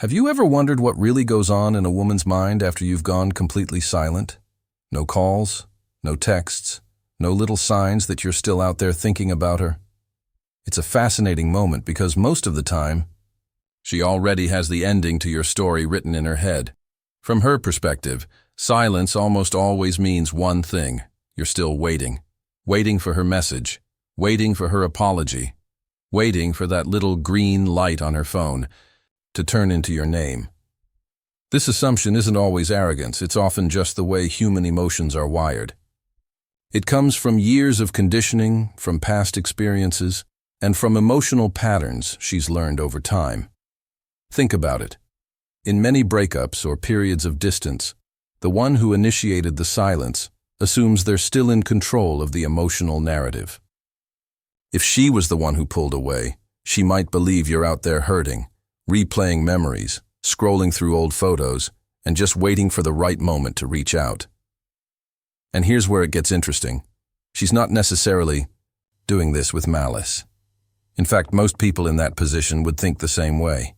Have you ever wondered what really goes on in a woman's mind after you've gone completely silent? No calls, no texts, no little signs that you're still out there thinking about her. It's a fascinating moment because most of the time, she already has the ending to your story written in her head. From her perspective, silence almost always means one thing. You're still waiting. Waiting for her message. Waiting for her apology. Waiting for that little green light on her phone to turn into your name. This assumption isn't always arrogance, it's often just the way human emotions are wired. It comes from years of conditioning, from past experiences, and from emotional patterns she's learned over time. Think about it. In many breakups or periods of distance, the one who initiated the silence assumes they're still in control of the emotional narrative. If she was the one who pulled away, she might believe you're out there hurting, replaying memories, scrolling through old photos, and just waiting for the right moment to reach out. And here's where it gets interesting. She's not necessarily doing this with malice. In fact, most people in that position would think the same way.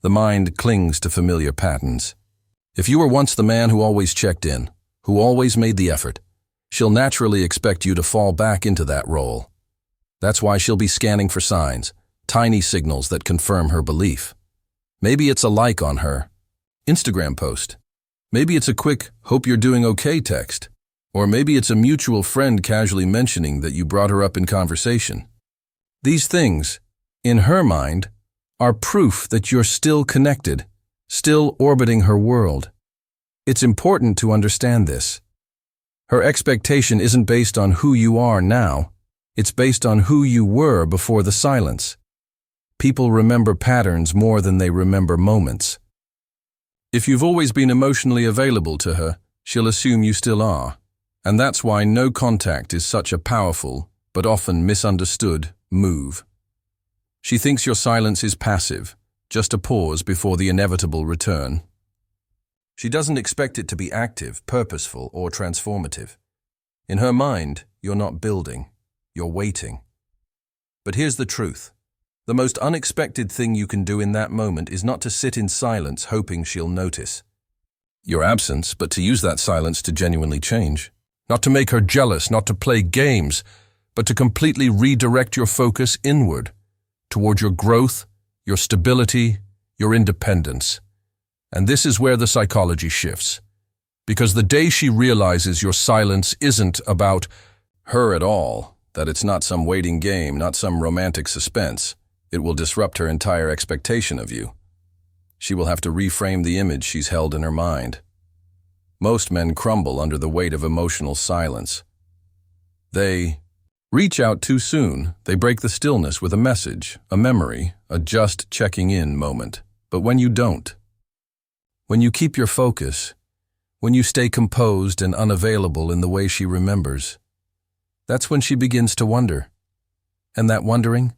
The mind clings to familiar patterns. If you were once the man who always checked in, who always made the effort, she'll naturally expect you to fall back into that role. That's why she'll be scanning for signs, tiny signals that confirm her belief. Maybe it's a like on her Instagram post. Maybe it's a quick, "hope you're doing okay" text. Or maybe it's a mutual friend casually mentioning that you brought her up in conversation. These things, in her mind, are proof that you're still connected, still orbiting her world. It's important to understand this. Her expectation isn't based on who you are now, it's based on who you were before the silence. People remember patterns more than they remember moments. If you've always been emotionally available to her, she'll assume you still are. And that's why no contact is such a powerful, but often misunderstood, move. She thinks your silence is passive, just a pause before the inevitable return. She doesn't expect it to be active, purposeful, or transformative. In her mind, you're not building, you're waiting. But here's the truth. The most unexpected thing you can do in that moment is not to sit in silence hoping she'll notice your absence, but to use that silence to genuinely change. Not to make her jealous, not to play games, but to completely redirect your focus inward, toward your growth, your stability, your independence. And this is where the psychology shifts. Because the day she realizes your silence isn't about her at all, that it's not some waiting game, not some romantic suspense, it will disrupt her entire expectation of you. She will have to reframe the image she's held in her mind. Most men crumble under the weight of emotional silence. They reach out too soon. They break the stillness with a message, a memory, a just checking in moment. But when you don't, when you keep your focus, when you stay composed and unavailable in the way she remembers, that's when she begins to wonder. And that wondering,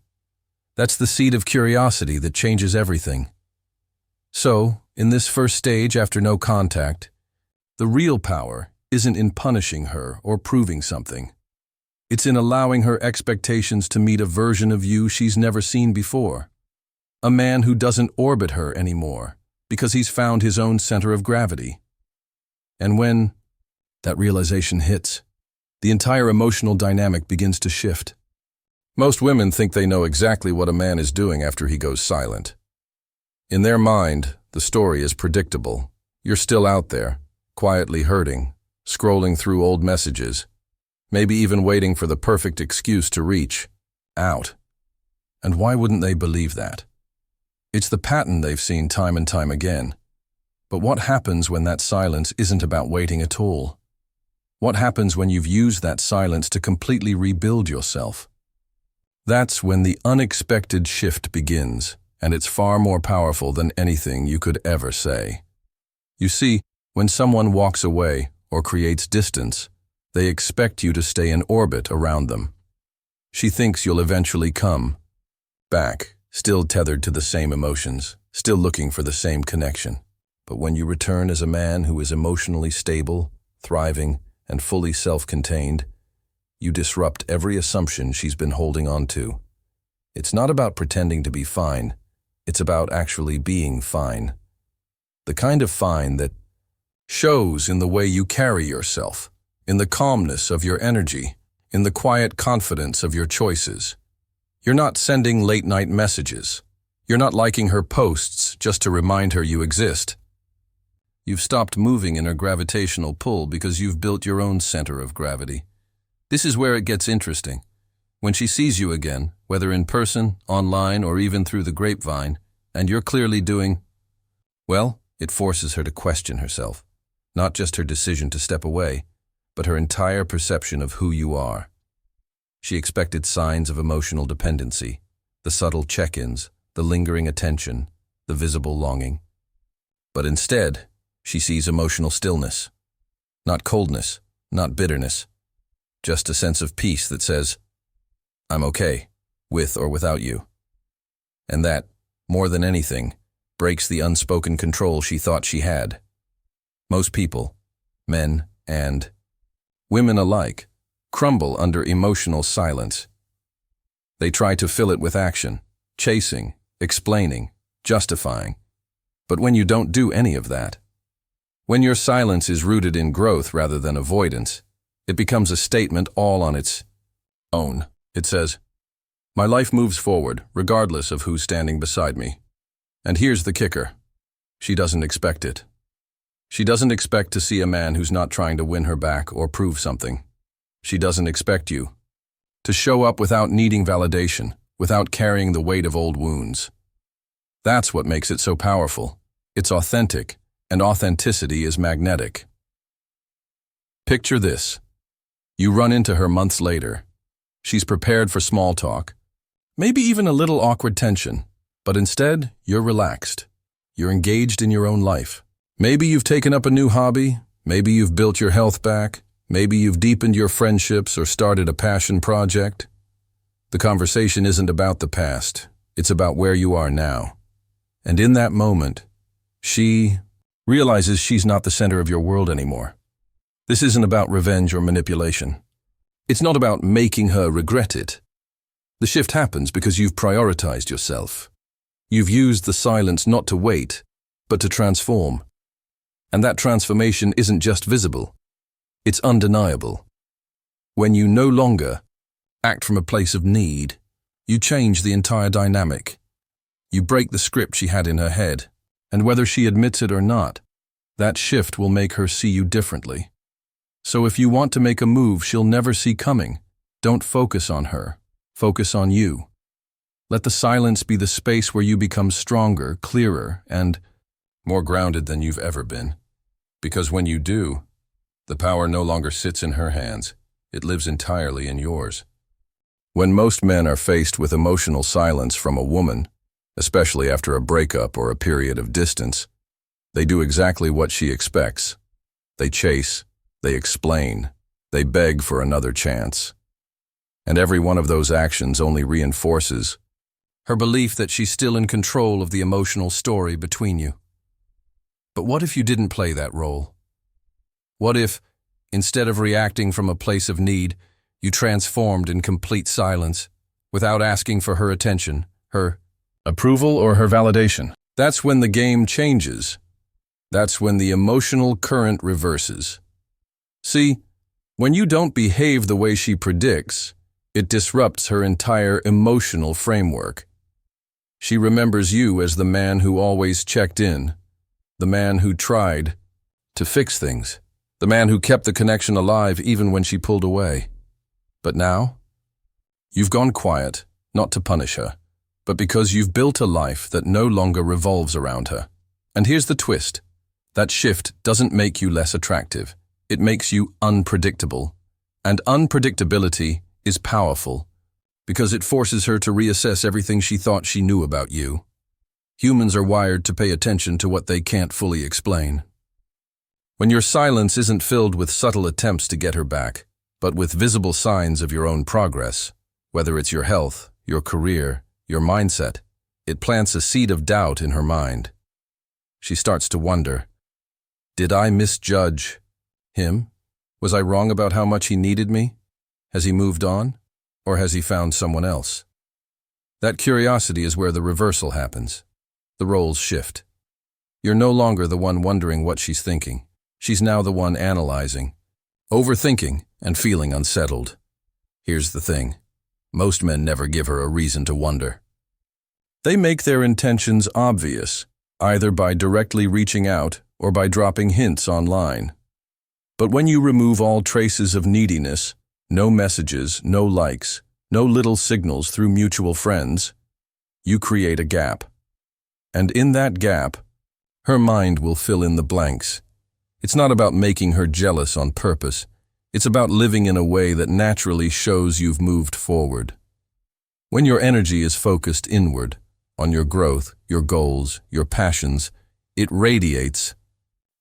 that's the seed of curiosity that changes everything. So, in this first stage after no contact, the real power isn't in punishing her or proving something. It's in allowing her expectations to meet a version of you she's never seen before. A man who doesn't orbit her anymore because he's found his own center of gravity. And when that realization hits, the entire emotional dynamic begins to shift. Most women think they know exactly what a man is doing after he goes silent. In their mind, the story is predictable. You're still out there, quietly hurting, scrolling through old messages, maybe even waiting for the perfect excuse to reach out. And why wouldn't they believe that? It's the pattern they've seen time and time again. But what happens when that silence isn't about waiting at all? What happens when you've used that silence to completely rebuild yourself? That's when the unexpected shift begins, and it's far more powerful than anything you could ever say. You see, when someone walks away or creates distance, they expect you to stay in orbit around them. She thinks you'll eventually come back, still tethered to the same emotions, still looking for the same connection. But when you return as a man who is emotionally stable, thriving, and fully self-contained, you disrupt every assumption she's been holding on to. It's not about pretending to be fine. It's about actually being fine. The kind of fine that shows in the way you carry yourself, in the calmness of your energy, in the quiet confidence of your choices. You're not sending late-night messages. You're not liking her posts just to remind her you exist. You've stopped moving in her gravitational pull because you've built your own center of gravity. This is where it gets interesting. When she sees you again, whether in person, online, or even through the grapevine, and you're clearly doing, well, it forces her to question herself. Not just her decision to step away, but her entire perception of who you are. She expected signs of emotional dependency, the subtle check-ins, the lingering attention, the visible longing. But instead, she sees emotional stillness. Not coldness, not bitterness. Just a sense of peace that says, I'm okay, with or without you. And that, more than anything, breaks the unspoken control she thought she had. Most people, men and women alike, crumble under emotional silence. They try to fill it with action, chasing, explaining, justifying. But when you don't do any of that, when your silence is rooted in growth rather than avoidance, it becomes a statement all on its own. It says, my life moves forward, regardless of who's standing beside me. And here's the kicker. She doesn't expect it. She doesn't expect to see a man who's not trying to win her back or prove something. She doesn't expect you to show up without needing validation, without carrying the weight of old wounds. That's what makes it so powerful. It's authentic, and authenticity is magnetic. Picture this. You run into her months later. She's prepared for small talk, maybe even a little awkward tension, but instead, you're relaxed. You're engaged in your own life. Maybe you've taken up a new hobby, maybe you've built your health back, maybe you've deepened your friendships or started a passion project. The conversation isn't about the past, it's about where you are now. And in that moment, she realizes she's not the center of your world anymore. This isn't about revenge or manipulation. It's not about making her regret it. The shift happens because you've prioritized yourself. You've used the silence not to wait, but to transform. And that transformation isn't just visible. It's undeniable. When you no longer act from a place of need, you change the entire dynamic. You break the script she had in her head, and whether she admits it or not, that shift will make her see you differently. So if you want to make a move she'll never see coming, don't focus on her. Focus on you. Let the silence be the space where you become stronger, clearer, and more grounded than you've ever been. Because when you do, the power no longer sits in her hands. It lives entirely in yours. When most men are faced with emotional silence from a woman, especially after a breakup or a period of distance, they do exactly what she expects. They chase, they explain, they beg for another chance. And every one of those actions only reinforces her belief that she's still in control of the emotional story between you. But what if you didn't play that role? What if, instead of reacting from a place of need, you transformed in complete silence, without asking for her attention, her approval, or her validation? That's when the game changes. That's when the emotional current reverses. See, when you don't behave the way she predicts, it disrupts her entire emotional framework. She remembers you as the man who always checked in, the man who tried to fix things, the man who kept the connection alive even when she pulled away. But now, you've gone quiet, not to punish her, but because you've built a life that no longer revolves around her. And here's the twist. That shift doesn't make you less attractive. It makes you unpredictable. And unpredictability is powerful because it forces her to reassess everything she thought she knew about you. Humans are wired to pay attention to what they can't fully explain. When your silence isn't filled with subtle attempts to get her back, but with visible signs of your own progress, whether it's your health, your career, your mindset, it plants a seed of doubt in her mind. She starts to wonder, did I misjudge him? Was I wrong about how much he needed me? Has he moved on? Or has he found someone else? That curiosity is where the reversal happens. the roles shift. You're no longer the one wondering what she's thinking. She's now the one analyzing, overthinking, and feeling unsettled. Here's the thing. Most men never give her a reason to wonder. They make their intentions obvious, either by directly reaching out or by dropping hints online. But when you remove all traces of neediness, no messages, no likes, no little signals through mutual friends, you create a gap. And in that gap, her mind will fill in the blanks. It's not about making her jealous on purpose. It's about living in a way that naturally shows you've moved forward. When your energy is focused inward, on your growth, your goals, your passions, it radiates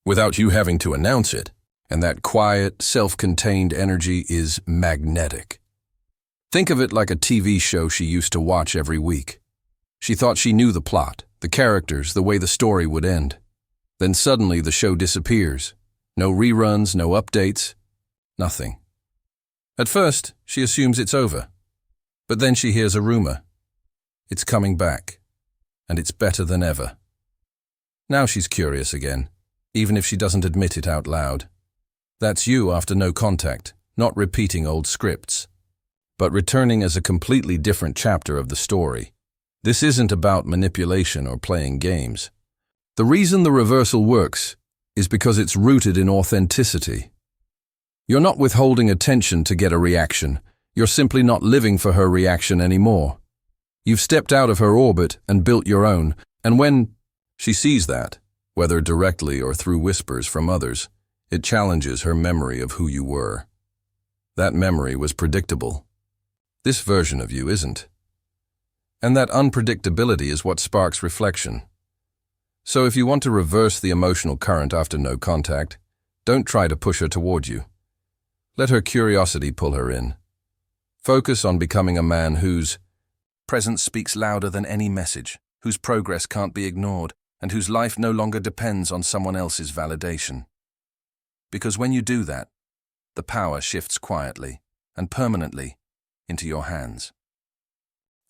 without you having to announce it. And that quiet, self-contained energy is magnetic. Think of it like a TV show she used to watch every week. She thought she knew the plot, the characters, the way the story would end. Then suddenly the show disappears. No reruns, no updates, nothing. At first, she assumes it's over. But then she hears a rumor. It's coming back, and it's better than ever. Now she's curious again, even if she doesn't admit it out loud. That's you after no contact, not repeating old scripts, but returning as a completely different chapter of the story. This isn't about manipulation or playing games. The reason the reversal works is because it's rooted in authenticity. You're not withholding attention to get a reaction. You're simply not living for her reaction anymore. You've stepped out of her orbit and built your own, and when she sees that, whether directly or through whispers from others, it challenges her memory of who you were. That memory was predictable. This version of you isn't. And that unpredictability is what sparks reflection. So if you want to reverse the emotional current after no contact, don't try to push her toward you. Let her curiosity pull her in. Focus on becoming a man whose presence speaks louder than any message, whose progress can't be ignored, and whose life no longer depends on someone else's validation. Because when you do that, the power shifts quietly and permanently into your hands.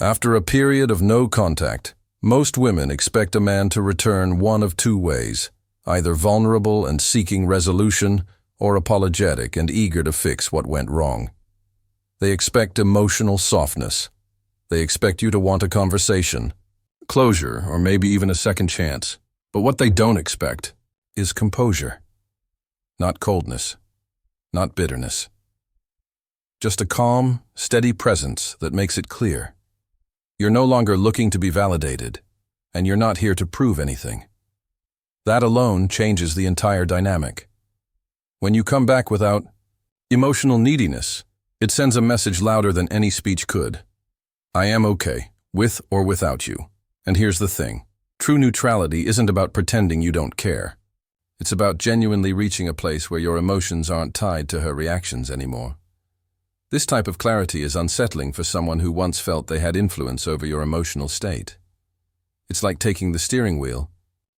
After a period of no contact, most women expect a man to return one of two ways, either vulnerable and seeking resolution, or apologetic and eager to fix what went wrong. They expect emotional softness. They expect you to want a conversation, closure, or maybe even a second chance. But what they don't expect is composure. Not coldness, not bitterness. Just a calm, steady presence that makes it clear. You're no longer looking to be validated, and you're not here to prove anything. That alone changes the entire dynamic. When you come back without emotional neediness, it sends a message louder than any speech could. I am okay, with or without you. And here's the thing. True neutrality isn't about pretending you don't care. It's about genuinely reaching a place where your emotions aren't tied to her reactions anymore. This type of clarity is unsettling for someone who once felt they had influence over your emotional state. It's like taking the steering wheel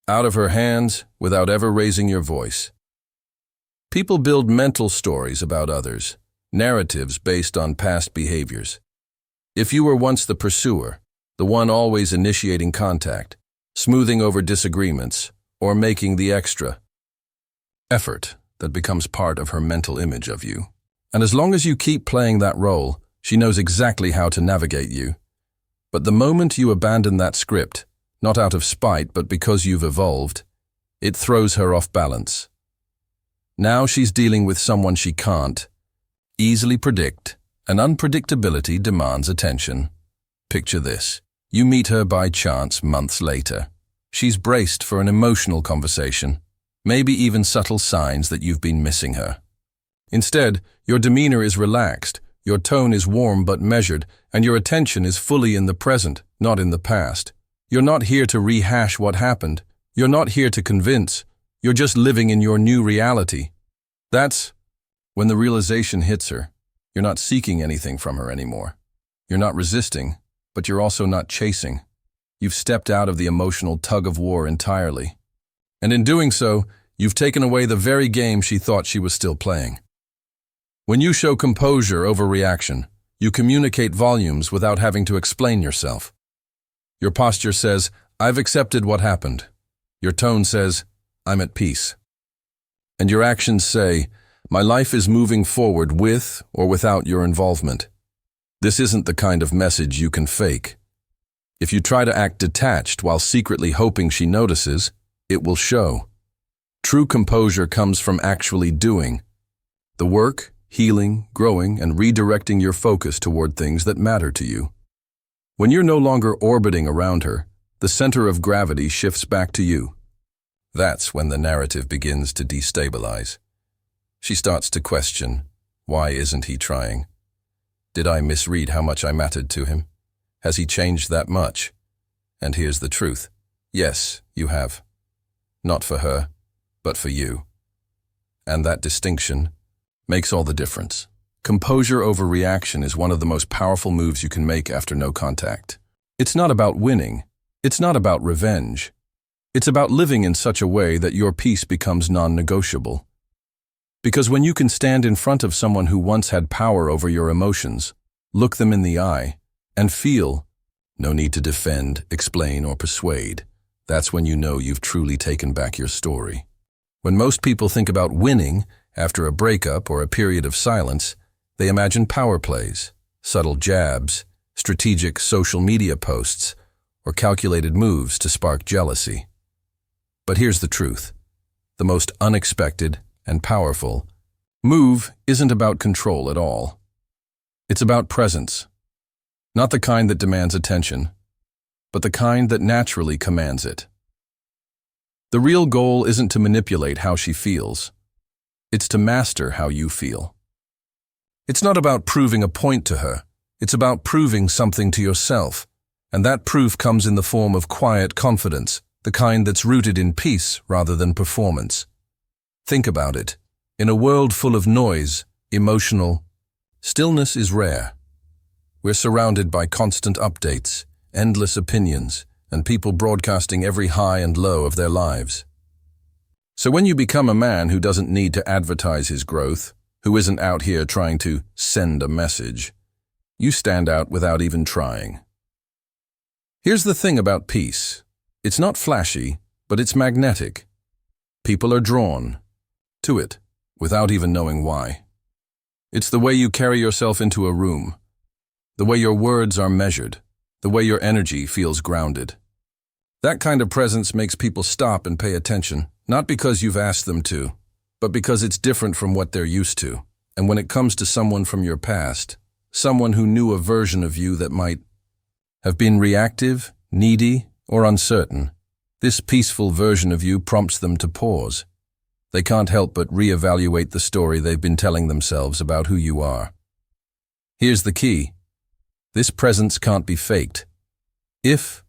out of her hands without ever raising your voice. People build mental stories about others, narratives based on past behaviors. If you were once the pursuer, the one always initiating contact, smoothing over disagreements, or making the extra effort that becomes part of her mental image of you. And as long as you keep playing that role, she knows exactly how to navigate you. But the moment you abandon that script, not out of spite but because you've evolved, it throws her off balance. Now she's dealing with someone she can't easily predict, and unpredictability demands attention. Picture this. You meet her by chance months later. She's braced for an emotional conversation, maybe even subtle signs that you've been missing her. Instead, your demeanor is relaxed, your tone is warm but measured, and your attention is fully in the present, not in the past. You're not here to rehash what happened. You're not here to convince. You're just living in your new reality. That's when the realization hits her. You're not seeking anything from her anymore. You're not resisting, but you're also not chasing. You've stepped out of the emotional tug-of-war entirely. And in doing so, you've taken away the very game she thought she was still playing. When you show composure over reaction, you communicate volumes without having to explain yourself. Your posture says, I've accepted what happened. Your tone says, I'm at peace. And your actions say, my life is moving forward with or without your involvement. This isn't the kind of message you can fake. If you try to act detached while secretly hoping she notices, it will show. True composure comes from actually doing the work, healing, growing, and redirecting your focus toward things that matter to you. When you're no longer orbiting around her, the center of gravity shifts back to you. That's when the narrative begins to destabilize. She starts to question, why isn't he trying? Did I misread how much I mattered to him? Has he changed that much? And here's the truth. Yes, you have. Not for her, but for you. And that distinction makes all the difference. Composure over reaction is one of the most powerful moves you can make after no contact. It's not about winning. It's not about revenge. It's about living in such a way that your peace becomes non-negotiable. Because when you can stand in front of someone who once had power over your emotions, look them in the eye, and feel, no need to defend, explain, or persuade, that's when you know you've truly taken back your story. When most people think about winning after a breakup or a period of silence, they imagine power plays, subtle jabs, strategic social media posts, or calculated moves to spark jealousy. But here's the truth. The most unexpected and powerful move isn't about control at all. It's about presence. Not the kind that demands attention, but the kind that naturally commands it. The real goal isn't to manipulate how she feels. It's to master how you feel. It's not about proving a point to her. It's about proving something to yourself. And that proof comes in the form of quiet confidence, the kind that's rooted in peace rather than performance. Think about it. In a world full of noise, emotional, stillness is rare. We're surrounded by constant updates, endless opinions, and people broadcasting every high and low of their lives. So when you become a man who doesn't need to advertise his growth, who isn't out here trying to send a message, you stand out without even trying. Here's the thing about peace. It's not flashy, but it's magnetic. People are drawn to it without even knowing why. It's the way you carry yourself into a room, the way your words are measured, the way your energy feels grounded. That kind of presence makes people stop and pay attention, not because you've asked them to, but because it's different from what they're used to. And when it comes to someone from your past, someone who knew a version of you that might have been reactive, needy, or uncertain, this peaceful version of you prompts them to pause. They can't help but reevaluate the story they've been telling themselves about who you are. Here's the key. This presence can't be faked. If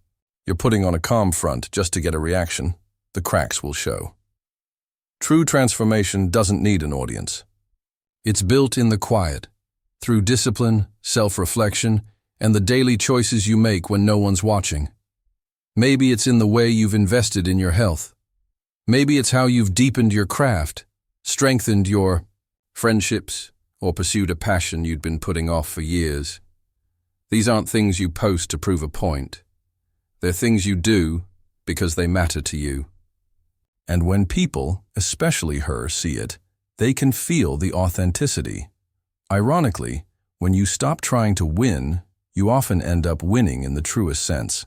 you're putting on a calm front just to get a reaction, the cracks will show. True transformation doesn't need an audience. It's built in the quiet, through discipline, self-reflection, and the daily choices you make when no one's watching. Maybe it's in the way you've invested in your health. Maybe it's how you've deepened your craft, strengthened your friendships, or pursued a passion you'd been putting off for years. These aren't things you post to prove a point. They're things you do because they matter to you. And when people, especially her, see it, they can feel the authenticity. Ironically, when you stop trying to win, you often end up winning in the truest sense.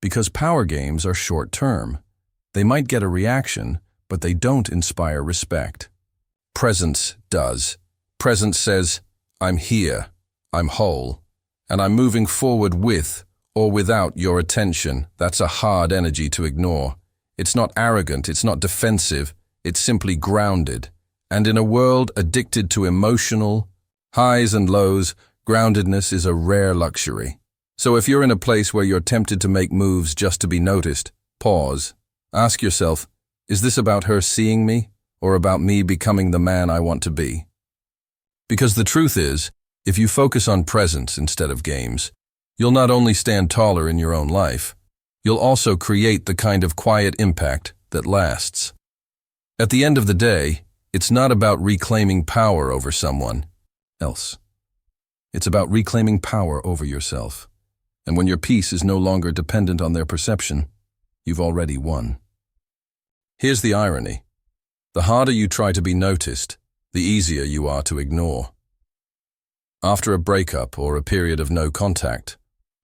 Because power games are short-term. They might get a reaction, but they don't inspire respect. Presence does. Presence says, I'm here, I'm whole, and I'm moving forward with or without your attention. That's a hard energy to ignore. It's not arrogant, it's not defensive, it's simply grounded. And in a world addicted to emotional highs and lows, groundedness is a rare luxury. So if you're in a place where you're tempted to make moves just to be noticed, pause. Ask yourself, is this about her seeing me or about me becoming the man I want to be? Because the truth is, if you focus on presence instead of games, you'll not only stand taller in your own life, you'll also create the kind of quiet impact that lasts. At the end of the day, it's not about reclaiming power over someone else. It's about reclaiming power over yourself. And when your peace is no longer dependent on their perception, you've already won. Here's the irony. The harder you try to be noticed, the easier you are to ignore. After a breakup or a period of no contact,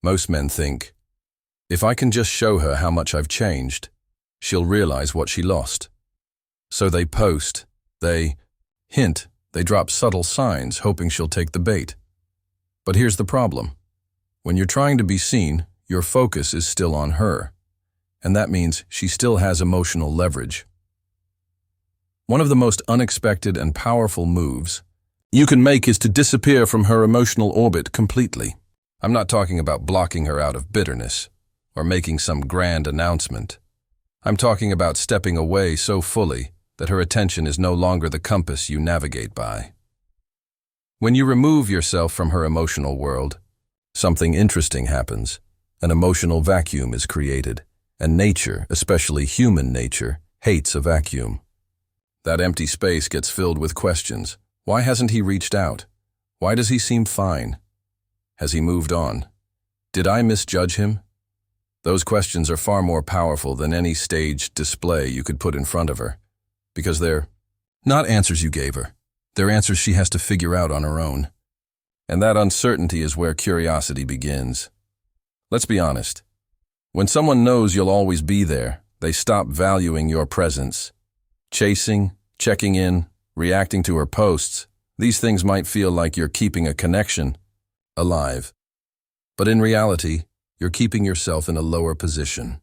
most men think, if I can just show her how much I've changed, she'll realize what she lost. So they post, they hint, they drop subtle signs hoping she'll take the bait. But here's the problem. When you're trying to be seen, your focus is still on her, and that means she still has emotional leverage. One of the most unexpected and powerful moves you can make is to disappear from her emotional orbit completely. I'm not talking about blocking her out of bitterness or making some grand announcement. I'm talking about stepping away so fully that her attention is no longer the compass you navigate by. When you remove yourself from her emotional world, something interesting happens. An emotional vacuum is created, and nature, especially human nature, hates a vacuum. That empty space gets filled with questions. Why hasn't he reached out? Why does he seem fine? Has he moved on? Did I misjudge him? Those questions are far more powerful than any staged display you could put in front of her, because they're not answers you gave her. They're answers she has to figure out on her own. And that uncertainty is where curiosity begins. Let's be honest. When someone knows you'll always be there, they stop valuing your presence. Chasing, checking in, reacting to her posts, these things might feel like you're keeping a connection alive. But in reality, you're keeping yourself in a lower position.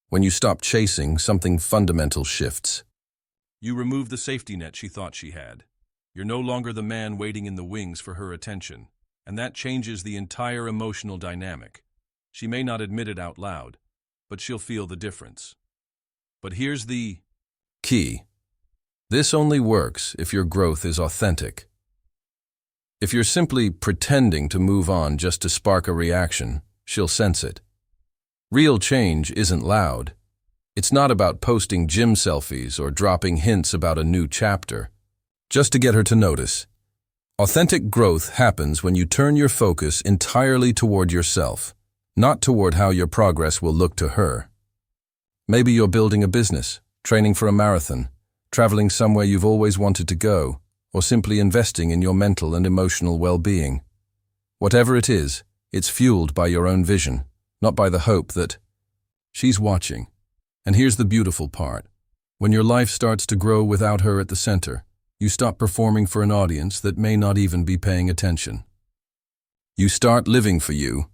When you stop chasing, something fundamental shifts. You remove the safety net she thought she had. You're no longer the man waiting in the wings for her attention, and that changes the entire emotional dynamic. She may not admit it out loud, but she'll feel the difference. But here's the key. This only works if your growth is authentic. If you're simply pretending to move on just to spark a reaction, she'll sense it. Real change isn't loud. It's not about posting gym selfies or dropping hints about a new chapter, just to get her to notice. Authentic growth happens when you turn your focus entirely toward yourself, not toward how your progress will look to her. Maybe you're building a business, training for a marathon, traveling somewhere you've always wanted to go, or simply investing in your mental and emotional well-being. Whatever it is, it's fueled by your own vision, not by the hope that she's watching. And here's the beautiful part. When your life starts to grow without her at the center, you stop performing for an audience that may not even be paying attention. You start living for you.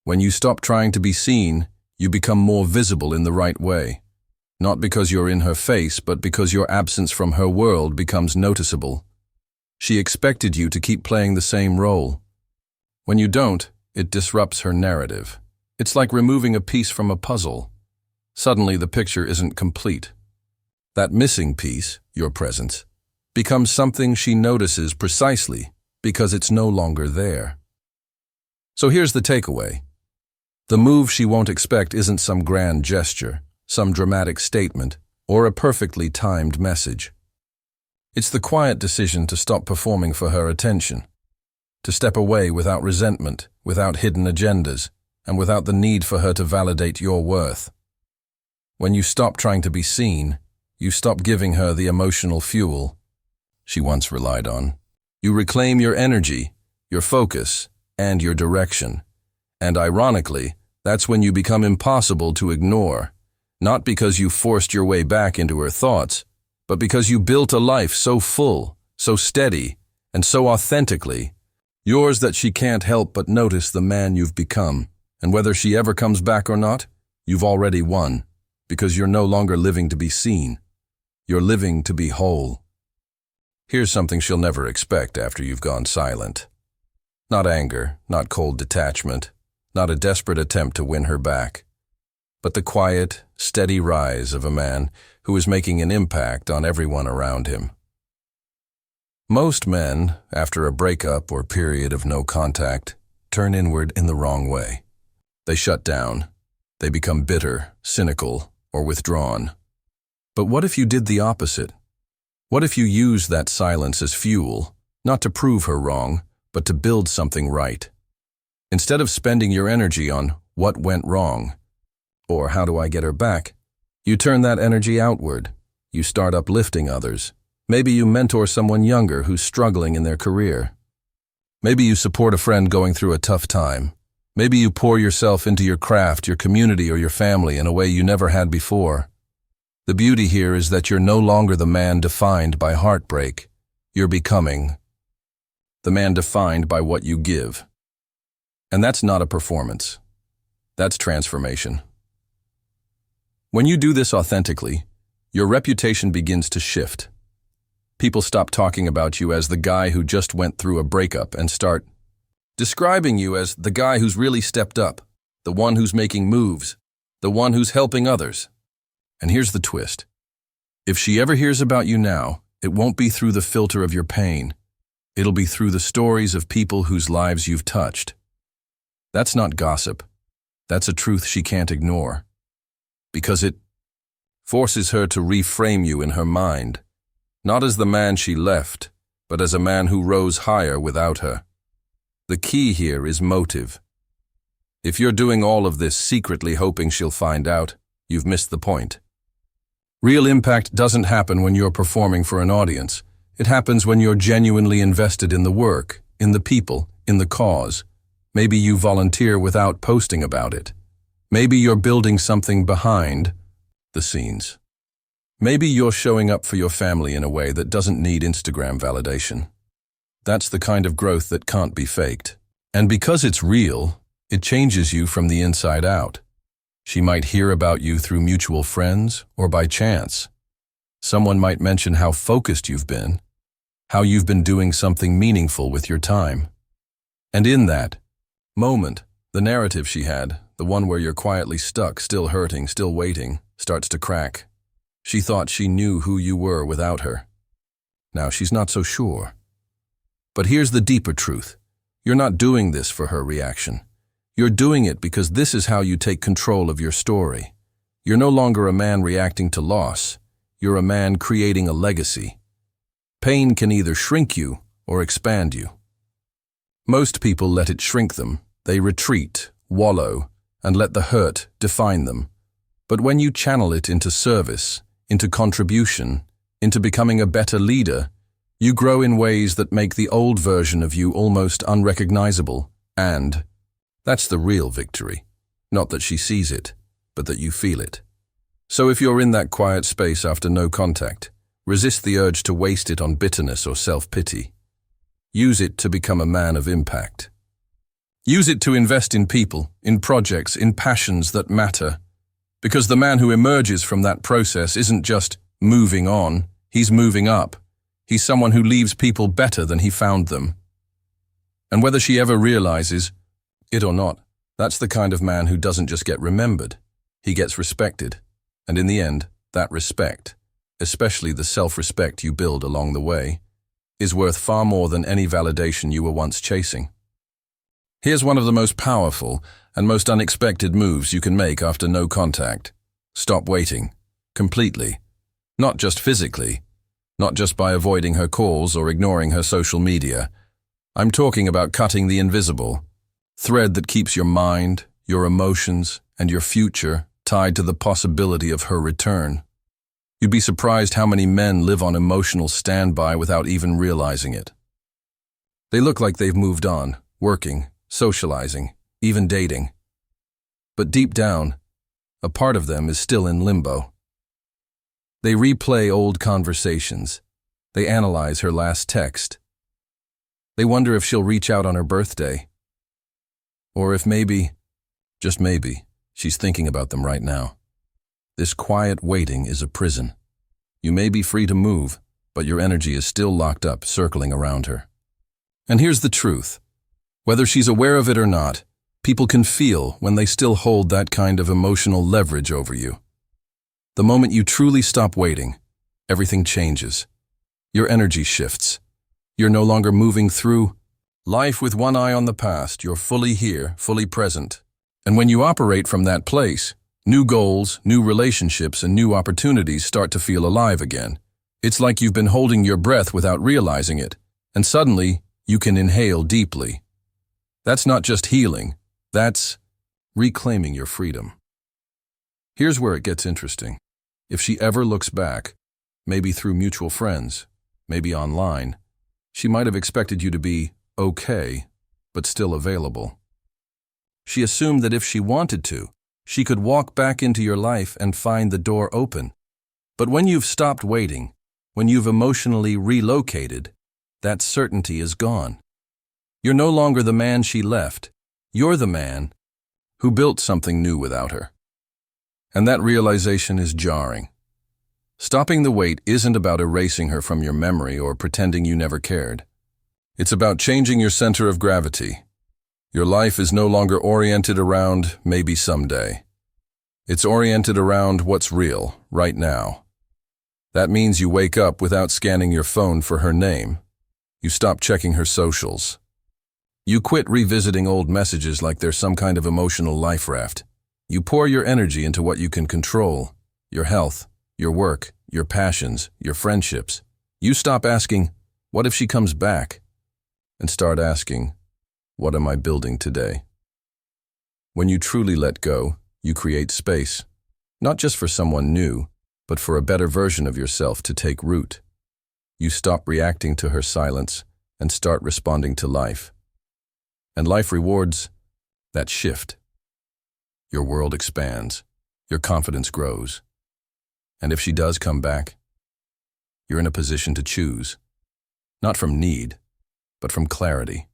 When you stop trying to be seen, you become more visible in the right way. Not because you're in her face, but because your absence from her world becomes noticeable. She expected you to keep playing the same role. When you don't, it disrupts her narrative. It's like removing a piece from a puzzle. Suddenly the picture isn't complete. That missing piece, your presence, becomes something she notices precisely because it's no longer there. So here's the takeaway. The move she won't expect isn't some grand gesture, some dramatic statement, or a perfectly timed message. It's the quiet decision to stop performing for her attention, to step away without resentment, without hidden agendas, and without the need for her to validate your worth. When you stop trying to be seen, you stop giving her the emotional fuel she once relied on. You reclaim your energy, your focus, and your direction. And ironically, that's when you become impossible to ignore, not because you forced your way back into her thoughts, but because you built a life so full, so steady, and so authentically yours that she can't help but notice the man you've become. And whether she ever comes back or not, you've already won, because you're no longer living to be seen. You're living to be whole. Here's something she'll never expect after you've gone silent. Not anger, not cold detachment, not a desperate attempt to win her back, but the quiet, steady rise of a man who is making an impact on everyone around him. Most men, after a breakup or period of no contact, turn inward in the wrong way. They shut down. They become bitter, cynical, or withdrawn. But what if you did the opposite? What if you used that silence as fuel, not to prove her wrong, but to build something right? Instead of spending your energy on what went wrong, or how do I get her back, you turn that energy outward. You start uplifting others. Maybe you mentor someone younger who's struggling in their career. Maybe you support a friend going through a tough time. Maybe you pour yourself into your craft, your community, or your family in a way you never had before. The beauty here is that you're no longer the man defined by heartbreak. You're becoming the man defined by what you give. And that's not a performance. That's transformation. When you do this authentically, your reputation begins to shift. People stop talking about you as the guy who just went through a breakup and start describing you as the guy who's really stepped up, the one who's making moves, the one who's helping others. And here's the twist. If she ever hears about you now, it won't be through the filter of your pain. It'll be through the stories of people whose lives you've touched. That's not gossip. That's a truth she can't ignore. Because it forces her to reframe you in her mind, not as the man she left, but as a man who rose higher without her. The key here is motive. If you're doing all of this secretly hoping she'll find out, you've missed the point. Real impact doesn't happen when you're performing for an audience. It happens when you're genuinely invested in the work, in the people, in the cause. Maybe you volunteer without posting about it. Maybe you're building something behind the scenes. Maybe you're showing up for your family in a way that doesn't need Instagram validation. That's the kind of growth that can't be faked. And because it's real, it changes you from the inside out. She might hear about you through mutual friends or by chance. Someone might mention how focused you've been, how you've been doing something meaningful with your time. And in that moment, the narrative she had, the one where you're quietly stuck, still hurting, still waiting, starts to crack. She thought she knew who you were without her. Now she's not so sure. But here's the deeper truth. You're not doing this for her reaction. You're doing it because this is how you take control of your story. You're no longer a man reacting to loss. You're a man creating a legacy. Pain can either shrink you or expand you. Most people let it shrink them. They retreat, wallow, and let the hurt define them. But when you channel it into service, into contribution, into becoming a better leader, you grow in ways that make the old version of you almost unrecognizable, and that's the real victory. Not that she sees it, but that you feel it. So if you're in that quiet space after no contact, resist the urge to waste it on bitterness or self-pity. Use it to become a man of impact. Use it to invest in people, in projects, in passions that matter. Because the man who emerges from that process isn't just moving on, he's moving up. He's someone who leaves people better than he found them. And whether she ever realizes it or not, that's the kind of man who doesn't just get remembered. He gets respected. And in the end, that respect, especially the self-respect you build along the way, is worth far more than any validation you were once chasing. Here's one of the most powerful and most unexpected moves you can make after no contact. Stop waiting. Completely. Not just physically. Not just by avoiding her calls or ignoring her social media. I'm talking about cutting the invisible thread that keeps your mind, your emotions, and your future tied to the possibility of her return. You'd be surprised how many men live on emotional standby without even realizing it. They look like they've moved on, working, socializing, even dating. But deep down, a part of them is still in limbo. They replay old conversations. They analyze her last text. They wonder if she'll reach out on her birthday. Or if maybe, just maybe, she's thinking about them right now. This quiet waiting is a prison. You may be free to move, but your energy is still locked up, circling around her. And here's the truth. Whether she's aware of it or not, people can feel when they still hold that kind of emotional leverage over you. The moment you truly stop waiting, everything changes. Your energy shifts. You're no longer moving through life with one eye on the past. You're fully here, fully present. And when you operate from that place, new goals, new relationships, and new opportunities start to feel alive again. It's like you've been holding your breath without realizing it, and suddenly you can inhale deeply. That's not just healing, that's reclaiming your freedom. Here's where it gets interesting. If she ever looks back, maybe through mutual friends, maybe online, she might have expected you to be okay, but still available. She assumed that if she wanted to, she could walk back into your life and find the door open. But when you've stopped waiting, when you've emotionally relocated, that certainty is gone. You're no longer the man she left. You're the man who built something new without her. And that realization is jarring. Stopping the wait isn't about erasing her from your memory or pretending you never cared. It's about changing your center of gravity. Your life is no longer oriented around maybe someday. It's oriented around what's real, right now. That means you wake up without scanning your phone for her name. You stop checking her socials. You quit revisiting old messages like they're some kind of emotional life raft. You pour your energy into what you can control, your health, your work, your passions, your friendships. You stop asking, what if she comes back? And start asking, what am I building today? When you truly let go, you create space, not just for someone new, but for a better version of yourself to take root. You stop reacting to her silence and start responding to life. And life rewards that shift. Your world expands, your confidence grows. And if she does come back, you're in a position to choose, not from need, but from clarity.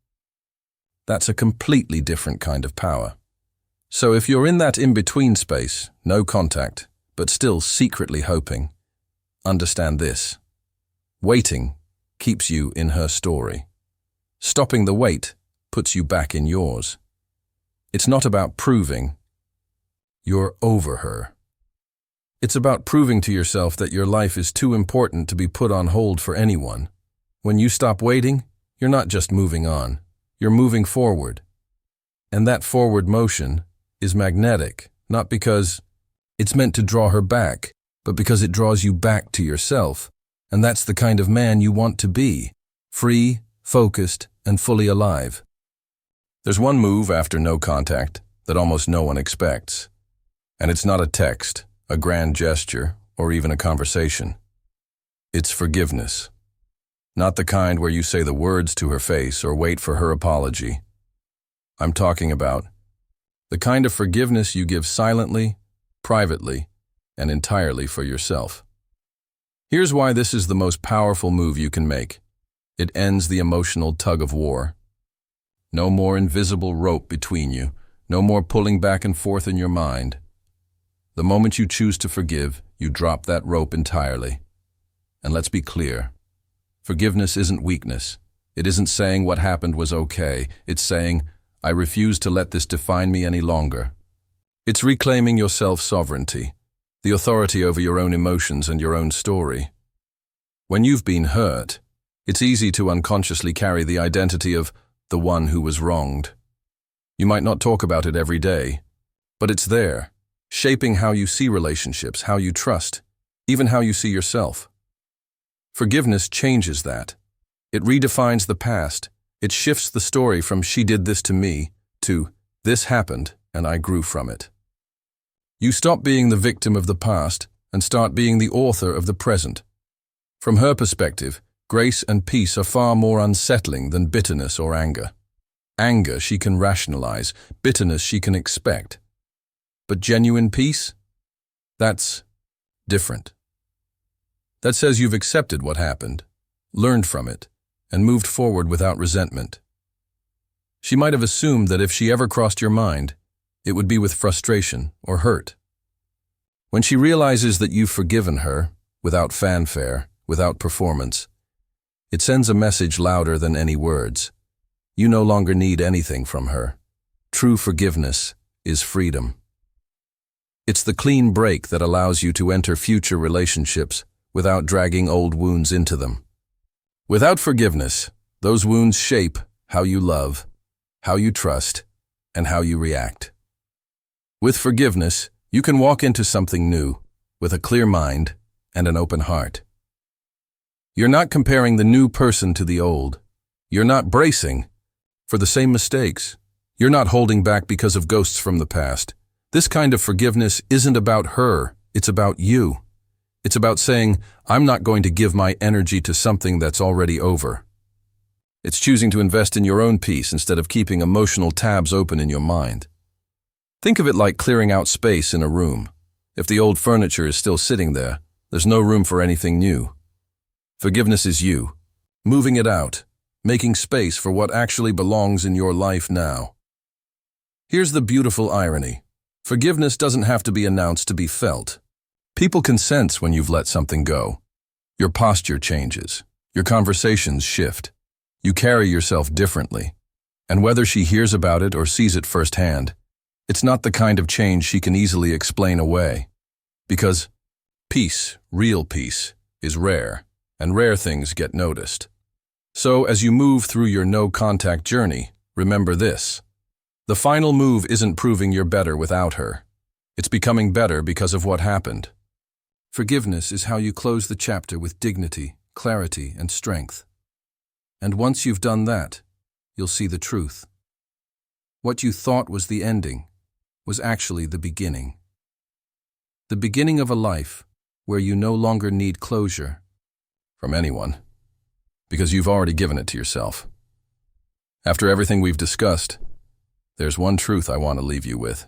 That's a completely different kind of power. So if you're in that in-between space, no contact, but still secretly hoping, understand this. Waiting keeps you in her story. Stopping the wait puts you back in yours. It's not about proving you're over her. It's about proving to yourself that your life is too important to be put on hold for anyone. When you stop waiting, you're not just moving on. You're moving forward. And that forward motion is magnetic, not because it's meant to draw her back, but because it draws you back to yourself. And that's the kind of man you want to be, free, focused, and fully alive. There's one move after no contact that almost no one expects. And it's not a text, a grand gesture, or even a conversation. It's forgiveness. Not the kind where you say the words to her face or wait for her apology. I'm talking about the kind of forgiveness you give silently, privately, and entirely for yourself. Here's why this is the most powerful move you can make. It ends the emotional tug-of-war. No more invisible rope between you, no more pulling back and forth in your mind. The moment you choose to forgive, you drop that rope entirely. And let's be clear. Forgiveness isn't weakness. It isn't saying what happened was okay. It's saying, I refuse to let this define me any longer. It's reclaiming your self-sovereignty, the authority over your own emotions and your own story. When you've been hurt, it's easy to unconsciously carry the identity of the one who was wronged. You might not talk about it every day, but it's there, shaping how you see relationships, how you trust, even how you see yourself. Forgiveness changes that. It redefines the past. It shifts the story from she did this to me to this happened and I grew from it. You stop being the victim of the past and start being the author of the present. From her perspective, grace and peace are far more unsettling than bitterness or anger. Anger she can rationalize, bitterness she can expect. But genuine peace? That's different. That says you've accepted what happened, learned from it, and moved forward without resentment. She might have assumed that if she ever crossed your mind, it would be with frustration or hurt. When she realizes that you've forgiven her, without fanfare, without performance, it sends a message louder than any words. You no longer need anything from her. True forgiveness is freedom. It's the clean break that allows you to enter future relationships without dragging old wounds into them. Without forgiveness, those wounds shape how you love, how you trust, and how you react. With forgiveness, you can walk into something new with a clear mind and an open heart. You're not comparing the new person to the old. You're not bracing for the same mistakes. You're not holding back because of ghosts from the past. This kind of forgiveness isn't about her, it's about you. It's about saying, I'm not going to give my energy to something that's already over. It's choosing to invest in your own peace instead of keeping emotional tabs open in your mind. Think of it like clearing out space in a room. If the old furniture is still sitting there, there's no room for anything new. Forgiveness is you, moving it out, making space for what actually belongs in your life now. Here's the beautiful irony. Forgiveness doesn't have to be announced to be felt. People can sense when you've let something go. Your posture changes. Your conversations shift. You carry yourself differently. And whether she hears about it or sees it firsthand, it's not the kind of change she can easily explain away. Because peace, real peace, is rare, and rare things get noticed. So as you move through your no-contact journey, remember this. The final move isn't proving you're better without her. It's becoming better because of what happened. Forgiveness is how you close the chapter with dignity, clarity, and strength. And once you've done that, you'll see the truth. What you thought was the ending was actually the beginning. The beginning of a life where you no longer need closure from anyone, because you've already given it to yourself. After everything we've discussed, there's one truth I want to leave you with.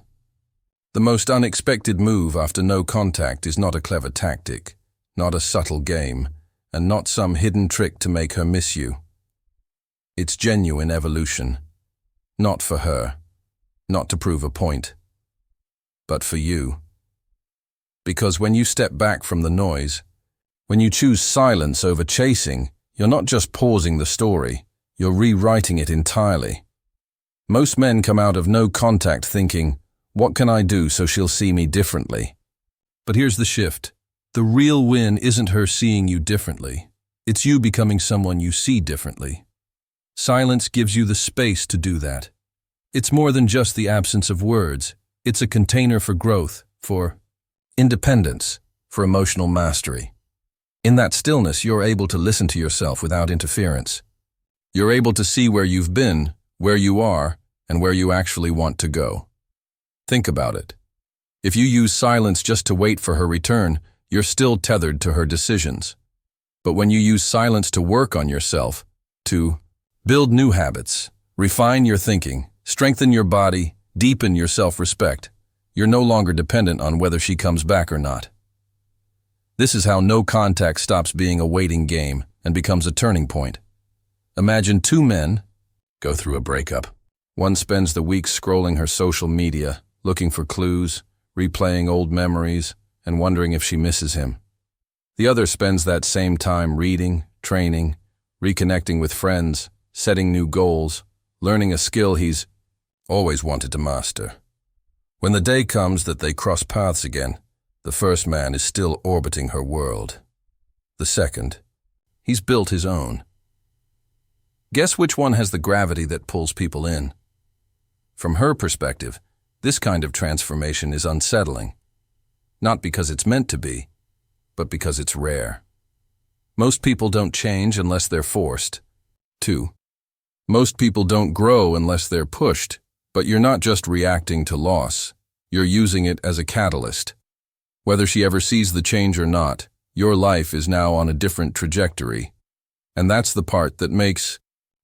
The most unexpected move after no contact is not a clever tactic, not a subtle game, and not some hidden trick to make her miss you. It's genuine evolution. Not for her, not to prove a point, but for you. Because when you step back from the noise, when you choose silence over chasing, you're not just pausing the story, you're rewriting it entirely. Most men come out of no contact thinking, what can I do so she'll see me differently? But here's the shift. The real win isn't her seeing you differently. It's you becoming someone you see differently. Silence gives you the space to do that. It's more than just the absence of words. It's a container for growth, for independence, for emotional mastery. In that stillness, you're able to listen to yourself without interference. You're able to see where you've been, where you are, and where you actually want to go. Think about it. If you use silence just to wait for her return, you're still tethered to her decisions. But when you use silence to work on yourself, to build new habits, refine your thinking, strengthen your body, deepen your self-respect, you're no longer dependent on whether she comes back or not. This is how no contact stops being a waiting game and becomes a turning point. Imagine two men go through a breakup. One spends the week scrolling her social media, looking for clues, replaying old memories, and wondering if she misses him. The other spends that same time reading, training, reconnecting with friends, setting new goals, learning a skill he's always wanted to master. When the day comes that they cross paths again, the first man is still orbiting her world. The second, he's built his own. Guess which one has the gravity that pulls people in? From her perspective, this kind of transformation is unsettling. Not because it's meant to be, but because it's rare. Most people don't change unless they're forced. 2. Most people don't grow unless they're pushed, but you're not just reacting to loss. You're using it as a catalyst. Whether she ever sees the change or not, your life is now on a different trajectory. And that's the part that makes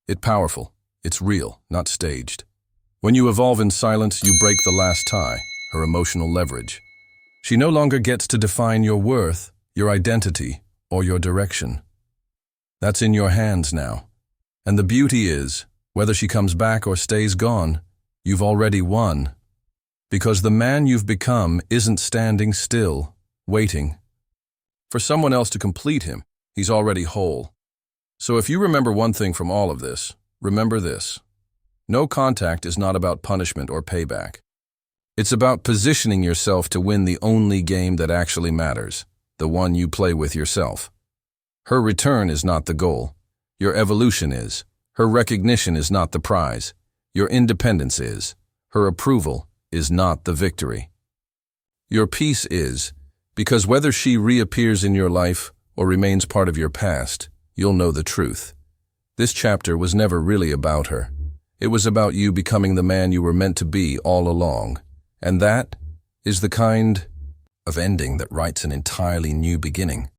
it powerful. It's real, not staged. When you evolve in silence, you break the last tie, her emotional leverage. She no longer gets to define your worth, your identity, or your direction. That's in your hands now. And the beauty is, whether she comes back or stays gone, you've already won. Because the man you've become isn't standing still, waiting for someone else to complete him. He's already whole. So if you remember one thing from all of this, remember this. No contact is not about punishment or payback. It's about positioning yourself to win the only game that actually matters, the one you play with yourself. Her return is not the goal. Your evolution is. Her recognition is not the prize. Your independence is. Her approval is not the victory. Your peace is, because whether she reappears in your life or remains part of your past, you'll know the truth. This chapter was never really about her. It was about you becoming the man you were meant to be all along. And that is the kind of ending that writes an entirely new beginning.